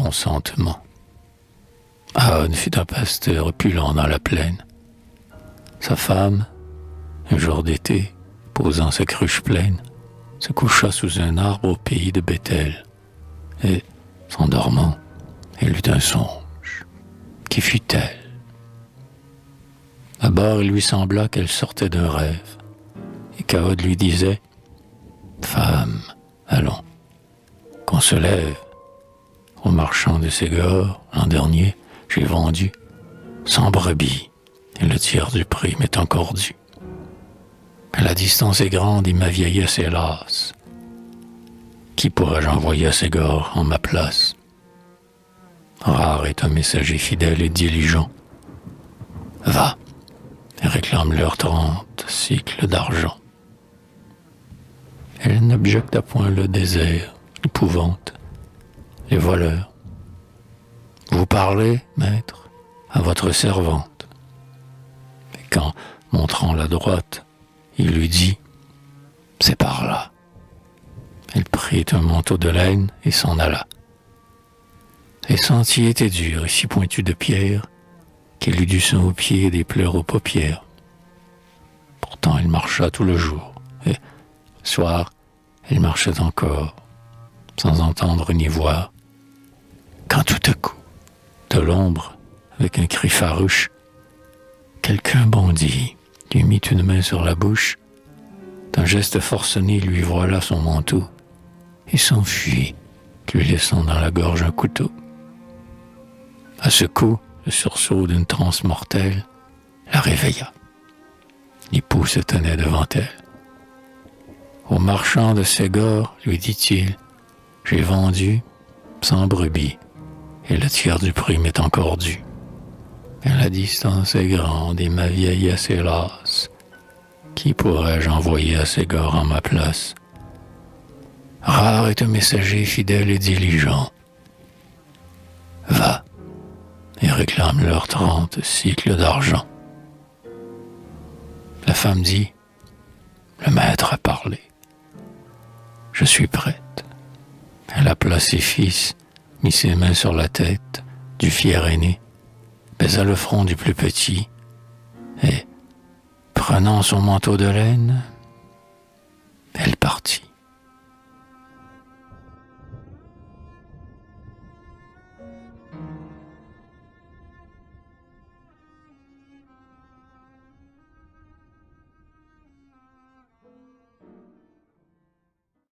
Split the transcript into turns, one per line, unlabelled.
consentement. Ahon fut un pasteur opulent dans la plaine. Sa femme, un jour d'été, posant sa cruche pleine, se coucha sous un arbre au pays de Béthel. Et, s'endormant, elle eut un songe. Qui fut-elle? D'abord, il lui sembla qu'elle sortait d'un rêve, et qu'Ahon lui disait « Femme, allons, qu'on se lève. Au marchand de Ségor, l'an dernier, j'ai vendu 100 brebis, et le tiers du prix m'est encore dû. Mais la distance est grande et ma vieillesse est lasse. Qui pourrais-je envoyer à Ségor en ma place? Rare est un messager fidèle et diligent. Va, et réclame-leur 30 cycles d'argent. » Elle n'objecta point le désert, l'épouvante, les voleurs. « Vous parlez, maître, à votre servante. » Et quand, montrant la droite, il lui dit « C'est par là. » Elle prit un manteau de laine et s'en alla. Les sentiers étaient durs et si pointus de pierre qu'elle eut du sang aux pieds et des pleurs aux paupières. Pourtant elle marcha tout le jour, et, soir, elle marchait encore, sans entendre ni voir, quand tout à coup, de l'ombre, avec un cri farouche, quelqu'un bondit, lui mit une main sur la bouche, d'un geste forcené lui voila son manteau, et s'enfuit, lui laissant dans la gorge un couteau. À ce coup, le sursaut d'une transe mortelle la réveilla. L'époux se tenait devant elle. « Au marchand de Ségor, lui dit-il, j'ai vendu 100 brebis, et le tiers du prix m'est encore dû. Mais la distance est grande et ma vieillesse est lasse. Qui pourrais-je envoyer à Ségor en ma place? Rare est un messager fidèle et diligent. Va, et réclame leurs 30 cycles d'argent. » La femme dit, « Le maître a parlé. Je suis prête. » Elle appela ses fils, mit ses mains sur la tête du fier aîné, baisa le front du plus petit, et, prenant son manteau de laine, elle partit.